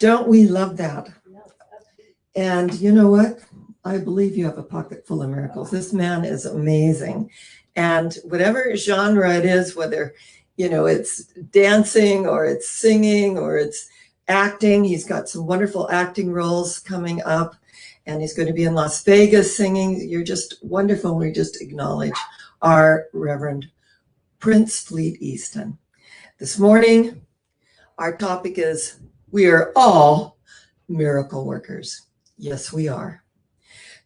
Don't we love that? And you know what? I believe you have a pocket full of miracles. This man is amazing. And whatever genre it is, whether, it's dancing or it's singing or it's acting, he's got some wonderful acting roles coming up. And he's going to be in Las Vegas singing. You're just wonderful. We just acknowledge our Reverend Prince Fleet Easton. This morning, our topic is, we are all miracle workers. Yes, we are.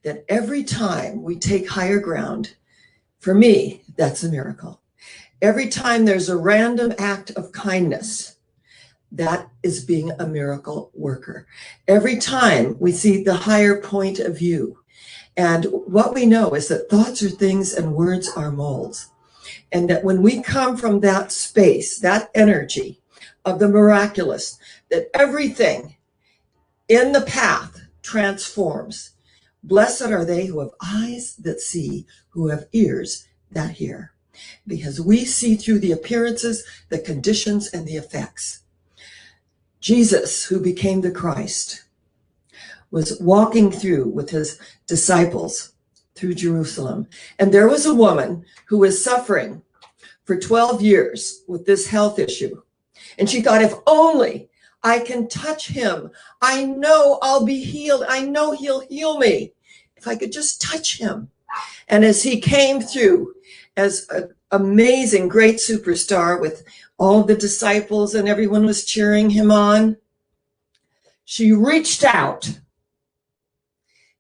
That every time we take higher ground, for me, that's a miracle. Every time there's a random act of kindness, that is being a miracle worker. Every time we see the higher point of view. And what we know is that thoughts are things and words are molds. And that when we come from that space, that energy of the miraculous, that everything in the path transforms. Blessed are they who have eyes that see, who have ears that hear. Because we see through the appearances, the conditions, and the effects. Jesus, who became the Christ, was walking through with his disciples through Jerusalem. And there was a woman who was suffering for 12 years with this health issue. And she thought, if only I can touch him, I know I'll be healed. I know he'll heal me if I could just touch him. And as he came through as an amazing, great superstar with all the disciples and everyone was cheering him on, she reached out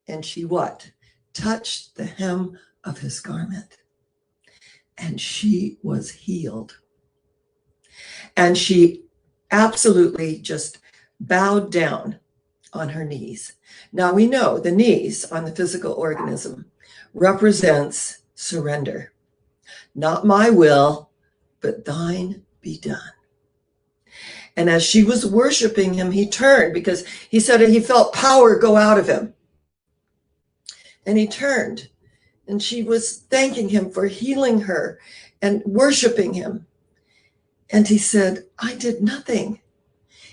and she what? Touched the hem of his garment. And she was healed. And she absolutely just bowed down on her knees. Now we know the knees on the physical organism represents surrender. Not my will, but thine be done. And as she was worshiping him, he turned because he said he felt power go out of him. And he turned and she was thanking him for healing her and worshiping him. And he said, I did nothing.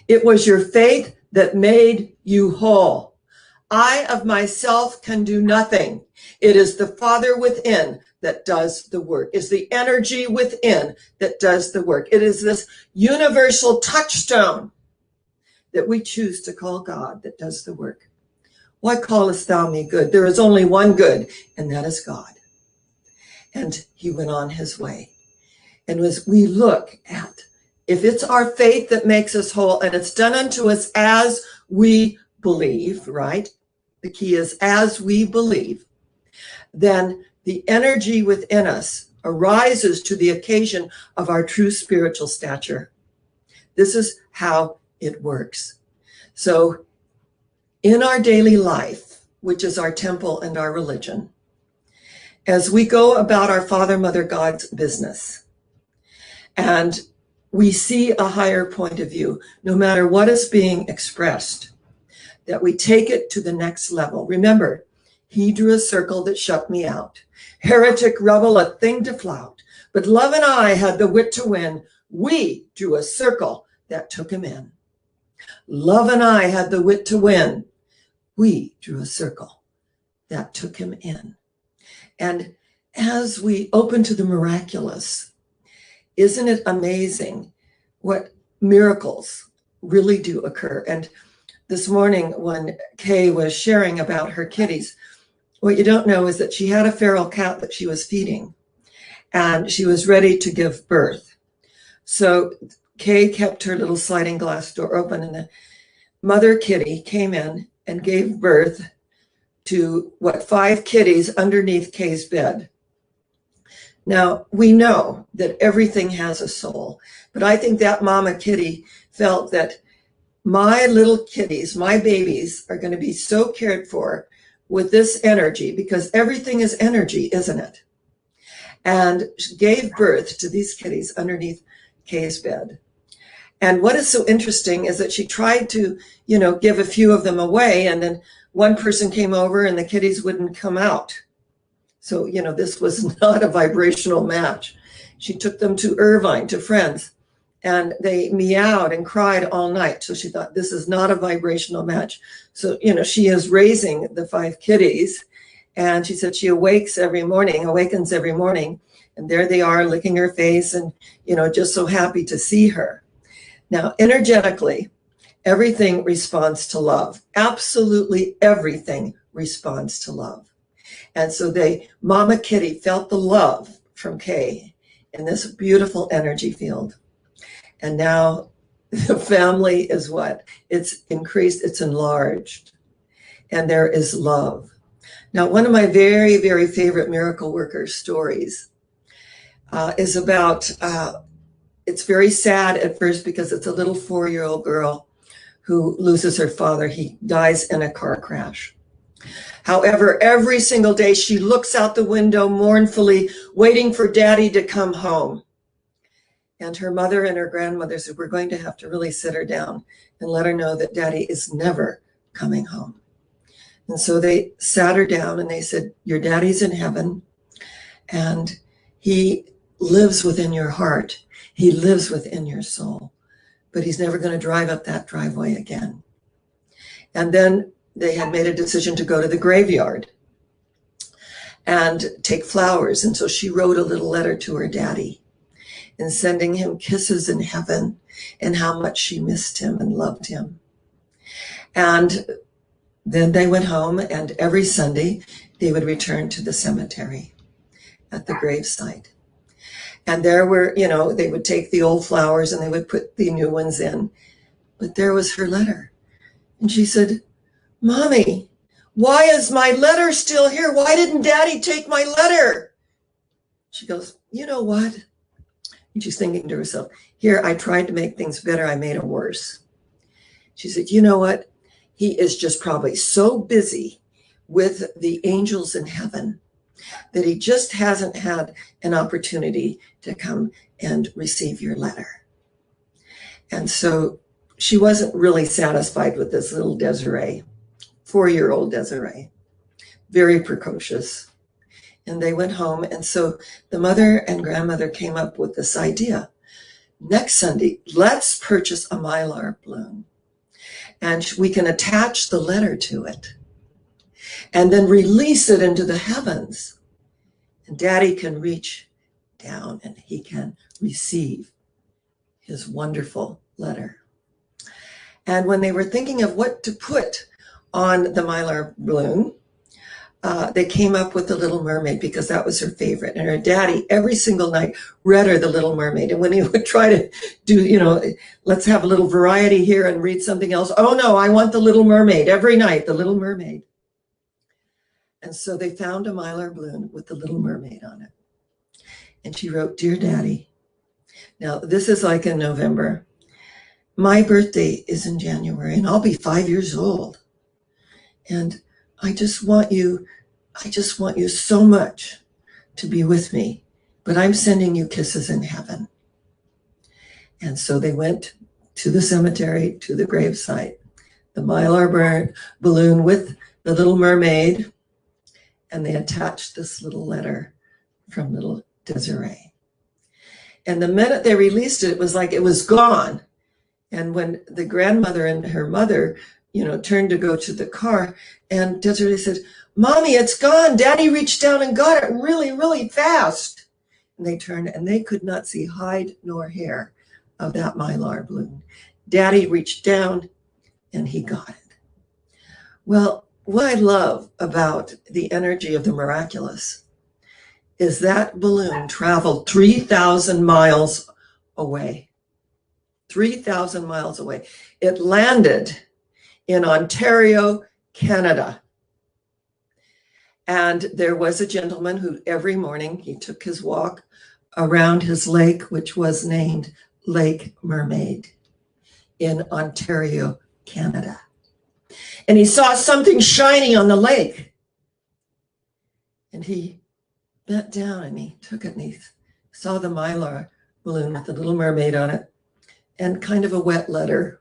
It was your faith that made you whole. I of myself can do nothing. It is the Father within that does the work. It's the energy within that does the work. It is this universal touchstone that we choose to call God that does the work. Why callest thou me good? There is only one good, and that is God. And he went on his way. And as we look at, if it's our faith that makes us whole, and it's done unto us as we believe, right? The key is as we believe, then the energy within us arises to the occasion of our true spiritual stature. This is how it works. So in our daily life, which is our temple and our religion, as we go about our Father, Mother, God's business, and we see a higher point of view, no matter what is being expressed, that we take it to the next level. Remember, he drew a circle that shut me out. Heretic, rebel, a thing to flout. But love and I had the wit to win. We drew a circle that took him in. Love and I had the wit to win. We drew a circle that took him in. And as we open to the miraculous, isn't it amazing what miracles really do occur? And this morning when Kay was sharing about her kitties, what you don't know is that she had a feral cat that she was feeding, and she was ready to give birth. So Kay kept her little sliding glass door open, and the mother kitty came in and gave birth to 5 kitties underneath Kay's bed. Now, we know that everything has a soul, but I think that mama kitty felt that my little kitties, my babies, are going to be so cared for with this energy, because everything is energy, isn't it? And she gave birth to these kitties underneath Kay's bed. And what is so interesting is that she tried to, give a few of them away, and then one person came over and the kitties wouldn't come out. So, this was not a vibrational match. She took them to Irvine, to friends, And they meowed and cried all night. So she thought, this is not a vibrational match. So, you know, she is raising the 5 kitties. And she said she awakens every morning, and there they are licking her face and, you know, just so happy to see her. Now, energetically, everything responds to love. Absolutely everything responds to love. And so Mama Kitty felt the love from Kay in this beautiful energy field. And now the family is what? It's increased, it's enlarged, and there is love. Now, one of my very, very favorite miracle worker stories is about, it's very sad at first because it's a little 4-year-old girl who loses her father. He dies in a car crash. However, every single day she looks out the window mournfully, waiting for Daddy to come home. And her mother and her grandmother said, we're going to have to really sit her down and let her know that Daddy is never coming home. And so they sat her down and they said, your Daddy's in heaven and he lives within your heart. He lives within your soul, but he's never going to drive up that driveway again. And then they had made a decision to go to the graveyard and take flowers. And so she wrote a little letter to her daddy and sending him kisses in heaven and how much she missed him and loved him. And then they went home, and every Sunday they would return to the cemetery at the gravesite. And there were, you know, they would take the old flowers and they would put the new ones in. But there was her letter. And she said, Mommy, why is my letter still here? Why didn't Daddy take my letter? She goes, you know what? And she's thinking to herself, here, I tried to make things better. I made it worse. She said, you know what? He is just probably so busy with the angels in heaven that he just hasn't had an opportunity to come and receive your letter. And so she wasn't really satisfied with this little Desiree, 4-year-old Desiree, very precocious. And they went home. And so the mother and grandmother came up with this idea. Next Sunday, let's purchase a mylar balloon and we can attach the letter to it and then release it into the heavens. And Daddy can reach down and he can receive his wonderful letter. And when they were thinking of what to put on the mylar balloon, they came up with The Little Mermaid because that was her favorite. And her daddy, every single night, read her The Little Mermaid. And when he would try to do, you know, let's have a little variety here and read something else. Oh, no, I want The Little Mermaid every night, The Little Mermaid. And so they found a mylar balloon with The Little Mermaid on it. And she wrote, Dear Daddy, now this is like in November. My birthday is in January and I'll be 5 years old. And I just want you so much to be with me, but I'm sending you kisses in heaven. And so they went to the cemetery, to the gravesite, the mylar balloon with the Little Mermaid, and they attached this little letter from little Desiree. And the minute they released it, it was like it was gone. And when the grandmother and her mother, you know, turned to go to the car, and Desiree said, Mommy, it's gone. Daddy reached down and got it really, really fast. And they turned and they could not see hide nor hair of that mylar balloon. Daddy reached down and he got it. Well, what I love about the energy of the miraculous is that balloon traveled 3,000 miles away. 3,000 miles away. It landed in Ontario, Canada. And there was a gentleman who every morning he took his walk around his lake, which was named Lake Mermaid in Ontario, Canada. And he saw something shiny on the lake. And he bent down and he took it and he saw the mylar balloon with the Little Mermaid on it and kind of a wet letter.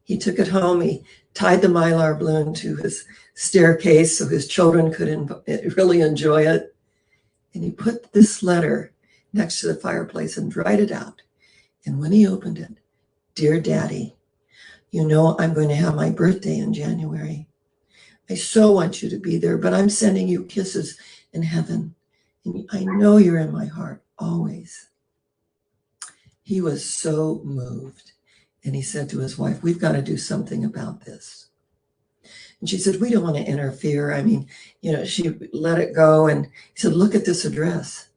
He took it home. He tied the mylar balloon to his staircase so his children could really enjoy it. And he put this letter next to the fireplace and dried it out. And when he opened it, "Dear Daddy, you know I'm going to have my birthday in January. I so want you to be there, but I'm sending you kisses in heaven. And I know you're in my heart always." He was so moved. And he said to his wife, "We've got to do something about this." And she said, "We don't want to interfere." I mean, she let it go. And he said, "Look at this address.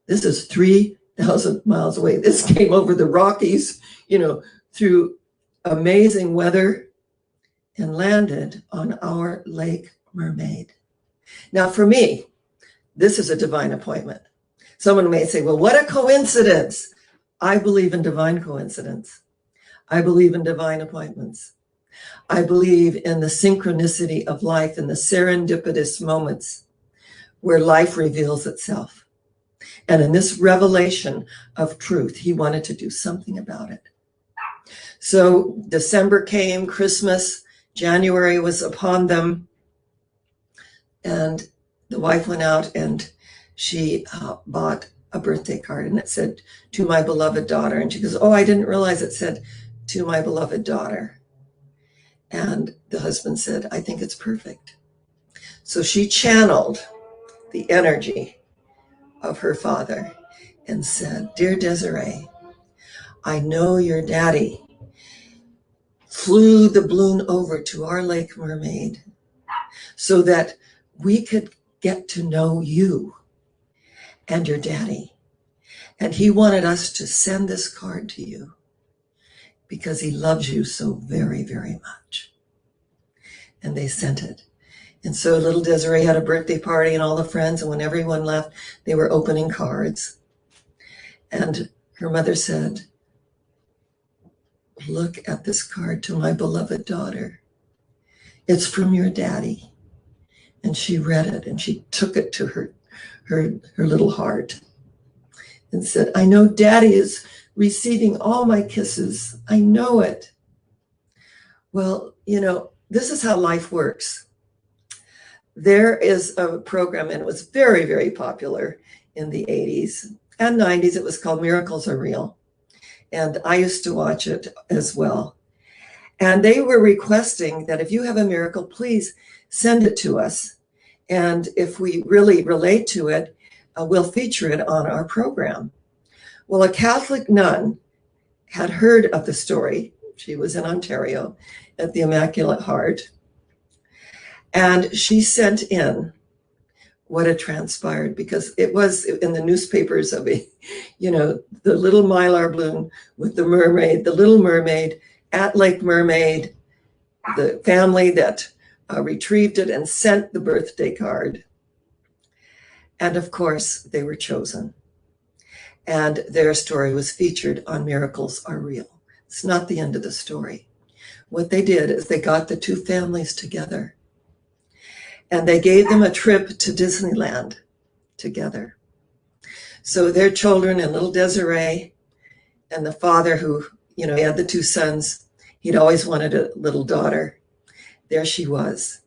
This is 3,000 miles away. This came over the Rockies, through amazing weather and landed on our Lake Mermaid." Now, for me, this is a divine appointment. Someone may say, "Well, what a coincidence." I believe in divine coincidence. I believe in divine appointments. I believe in the synchronicity of life and the serendipitous moments where life reveals itself. And in this revelation of truth, he wanted to do something about it. So December came, Christmas, January was upon them. And the wife went out and she bought a birthday card, and it said, "To my beloved daughter." And she goes, "Oh, I didn't realize it said, 'To my beloved daughter.'" And the husband said, "I think it's perfect." So she channeled the energy of her father and said, "Dear Desiree, I know your daddy flew the balloon over to our Lake Mermaid so that we could get to know you and your daddy. And he wanted us to send this card to you because he loves you so very, very much." And they sent it. And so little Desiree had a birthday party and all the friends, and when everyone left, they were opening cards. And her mother said, "Look at this card, to my beloved daughter. It's from your daddy." And she read it and she took it to her little heart and said, "I know daddy is receiving all my kisses. I know it." Well, this is how life works. There is a program, and it was very, very popular in the 80s and 90s. It was called Miracles Are Real. And I used to watch it as well. And they were requesting that if you have a miracle, please send it to us. And if we really relate to it, we'll feature it on our program. Well, a Catholic nun had heard of the story. She was in Ontario at the Immaculate Heart. And she sent in what had transpired, because it was in the newspapers of the little mylar balloon with the mermaid, the Little Mermaid at Lake Mermaid, the family that retrieved it and sent the birthday card. And of course, they were chosen. And their story was featured on Miracles Are Real. It's not the end of the story. What they did is they got the two families together and they gave them a trip to Disneyland together. So their children and little Desiree and the father who, he had the two sons, he'd always wanted a little daughter. There she was.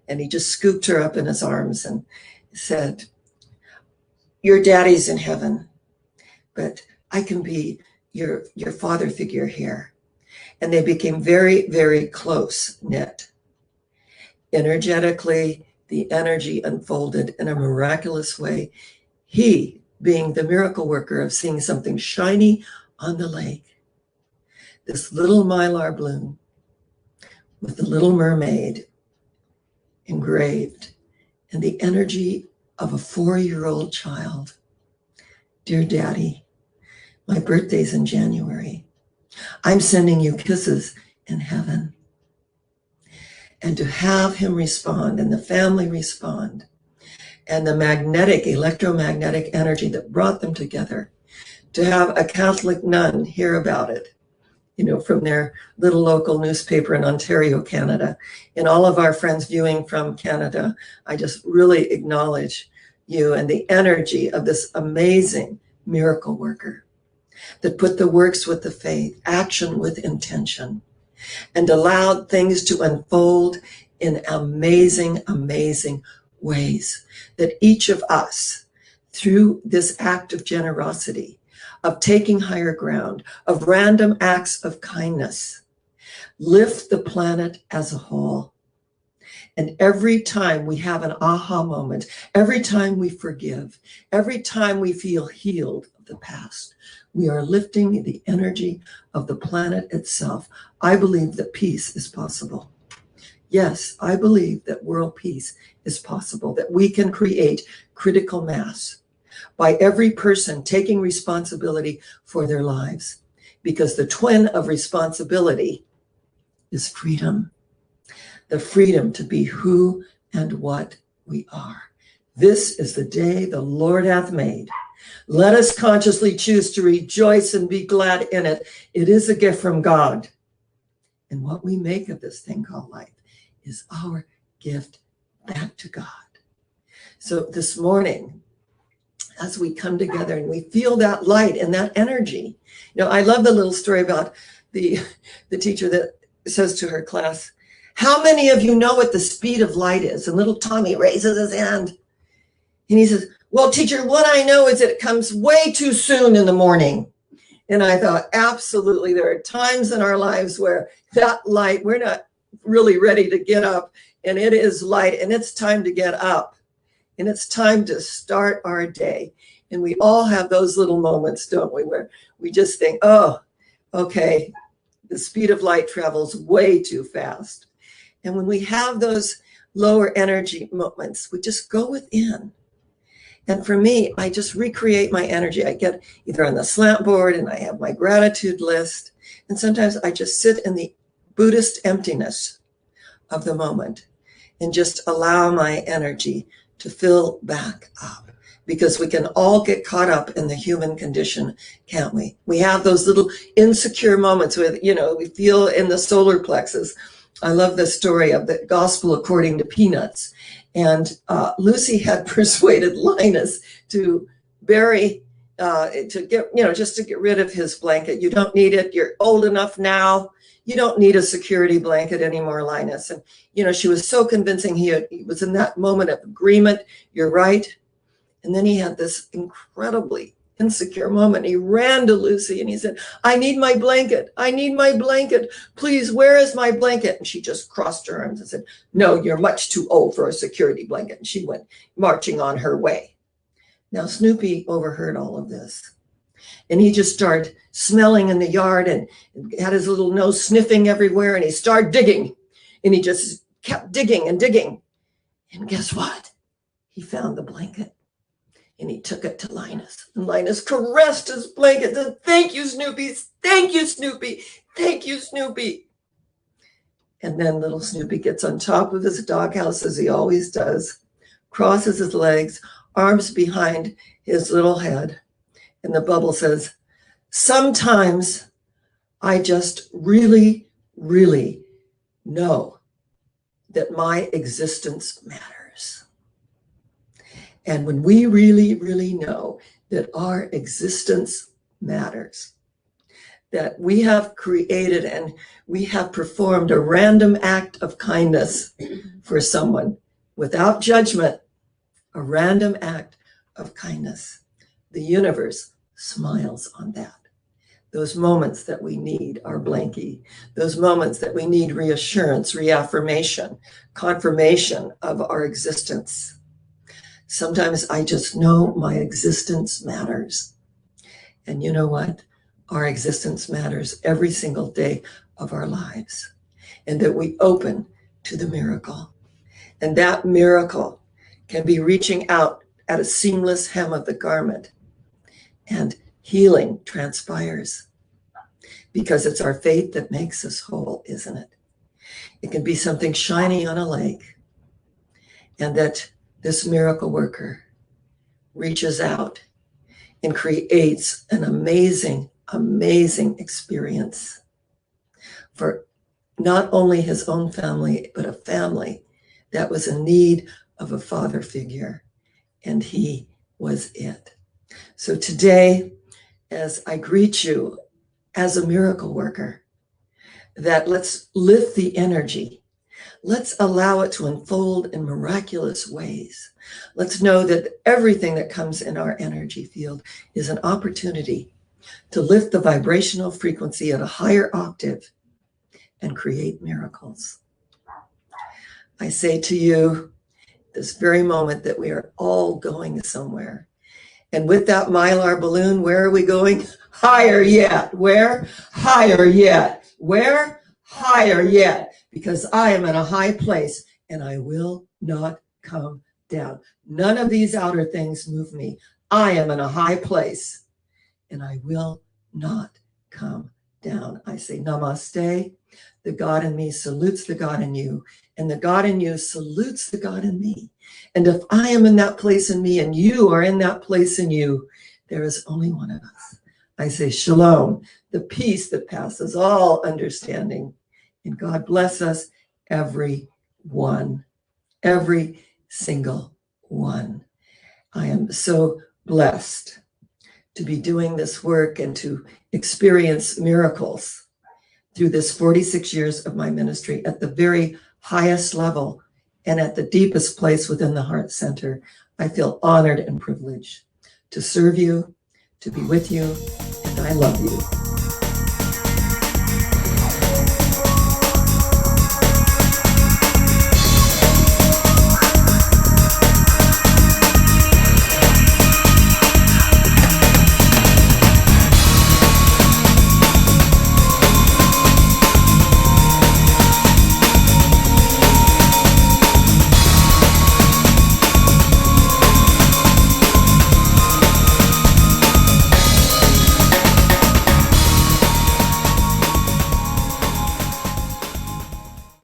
And he just scooped her up in his arms and said, "Your daddy's in heaven, but I can be your father figure here." And they became very, very close knit. Energetically, the energy unfolded in a miraculous way. He, being the miracle worker of seeing something shiny on the lake, this little mylar balloon with the Little Mermaid engraved, and the energy of a 4-year-old child. "Dear Daddy, my birthday's in January. I'm sending you kisses in heaven." And to have him respond and the family respond, and the electromagnetic energy that brought them together, to have a Catholic nun hear about it, from their little local newspaper in Ontario, Canada, and all of our friends viewing from Canada, I just really acknowledge you and the energy of this amazing miracle worker that put the works with the faith, action with intention, and allowed things to unfold in amazing, amazing ways, that each of us, through this act of generosity, of taking higher ground, of random acts of kindness, lift the planet as a whole. And every time we have an aha moment, every time we forgive, every time we feel healed of the past, we are lifting the energy of the planet itself. I believe that peace is possible. Yes, I believe that world peace is possible, that we can create critical mass by every person taking responsibility for their lives, because the twin of responsibility is freedom. The freedom to be who and what we are. This is the day the Lord hath made. Let us consciously choose to rejoice and be glad in it. It is a gift from God. And what we make of this thing called life is our gift back to God. So this morning, as we come together and we feel that light and that energy, I love the little story about the teacher that says to her class, how many of you know what the speed of light is? And little Tommy raises his hand and he says, well, teacher, what I know is that it comes way too soon in the morning. And I thought, absolutely, there are times in our lives where that light, we're not really ready to get up, and it is light, and it's time to get up, and it's time to start our day. And we all have those little moments, don't we, where we just think, oh, okay, the speed of light travels way too fast. And when we have those lower energy moments, we just go within. And for me, I just recreate my energy. I get either on the slant board and I have my gratitude list. And sometimes I just sit in the Buddhist emptiness of the moment and just allow my energy to fill back up. Because we can all get caught up in the human condition, can't we? We have those little insecure moments with, we feel in the solar plexus. I love the story of the gospel according to Peanuts. And Lucy had persuaded Linus to bury, to get rid of his blanket. You don't need it. You're old enough now. You don't need a security blanket anymore, Linus. And, she was so convincing. He was in that moment of agreement. You're right. And then he had this incredibly insecure moment. He ran to Lucy and he said, I need my blanket. I need my blanket. Please, where is my blanket? And she just crossed her arms and said, no, you're much too old for a security blanket. And she went marching on her way. Now, Snoopy overheard all of this. And he just started smelling in the yard and had his little nose sniffing everywhere. And he started digging. And he just kept digging and digging. And guess what? He found the blanket. And he took it to Linus. And Linus caressed his blanket and said, thank you, Snoopy. Thank you, Snoopy. Thank you, Snoopy. And then little Snoopy gets on top of his doghouse, as he always does, crosses his legs, arms behind his little head. And the bubble says, sometimes I just really, really know that my existence matters. And when we really, really know that our existence matters, that we have created and we have performed a random act of kindness for someone without judgment, a random act of kindness, the universe smiles on that. Those moments that we need our blankie, those moments that we need reassurance, reaffirmation, confirmation of our existence. Sometimes I just know my existence matters. And you know what? Our existence matters every single day of our lives. And that we open to the miracle. And that miracle can be reaching out at a seamless hem of the garment. And healing transpires. Because it's our faith that makes us whole, isn't it? It can be something shiny on a lake. And that this miracle worker reaches out and creates an amazing, amazing experience for not only his own family, but a family that was in need of a father figure, and he was it. So today, as I greet you as a miracle worker, that let's lift the energy. Let's allow it to unfold in miraculous ways. Let's know that everything that comes in our energy field is an opportunity to lift the vibrational frequency at a higher octave and create miracles. I say to you this very moment that we are all going somewhere. And with that mylar balloon, where are we going? Higher yet. Where? Higher yet. Where? Higher yet. Because I am in a high place and I will not come down. None of these outer things move me. I am in a high place and I will not come down. I say namaste. The God in me salutes the God in you, and the God in you salutes the God in me. And if I am in that place in me and you are in that place in you, there is only one of us. I say shalom, the peace that passes all understanding. And God bless us, every one, every single one. I am so blessed to be doing this work and to experience miracles through this 46 years of my ministry at the very highest level and at the deepest place within the heart center. I feel honored and privileged to serve you, to be with you, and I love you.